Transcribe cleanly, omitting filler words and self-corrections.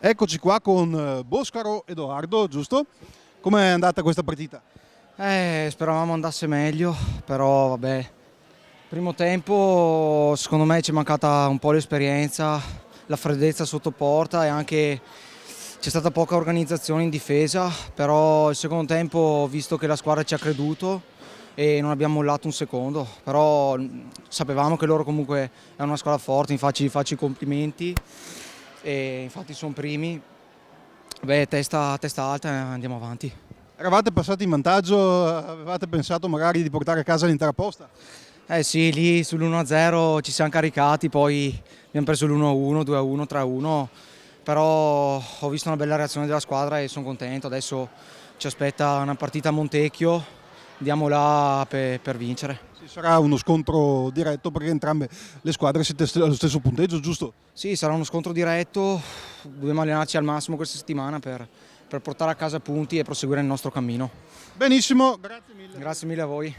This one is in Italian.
Eccoci qua con Boscaro Edoardo, giusto? Com'è andata questa partita? Speravamo andasse meglio, però vabbè. Primo tempo secondo me ci è mancata un po' l'esperienza, la freddezza sotto porta e anche c'è stata poca organizzazione in difesa, però il secondo tempo ho visto che la squadra ci ha creduto e non abbiamo mollato un secondo, però sapevamo che loro comunque è una squadra forte, infatti faccio i complimenti e infatti sono primi. Beh, testa alta e andiamo avanti. Eravate passati in vantaggio, avevate pensato magari di portare a casa l'intera posta? Eh sì, lì sull'1-0 ci siamo caricati, poi abbiamo preso l'1-1, 2-1, 3-1, però ho visto una bella reazione della squadra e sono contento. Adesso ci aspetta una partita a Montecchio, andiamo là per vincere. Ci sarà uno scontro diretto perché entrambe le squadre siete allo stesso punteggio, giusto? Sì, sarà uno scontro diretto, dobbiamo allenarci al massimo questa settimana per portare a casa punti e proseguire il nostro cammino. Benissimo, grazie mille. Grazie mille a voi.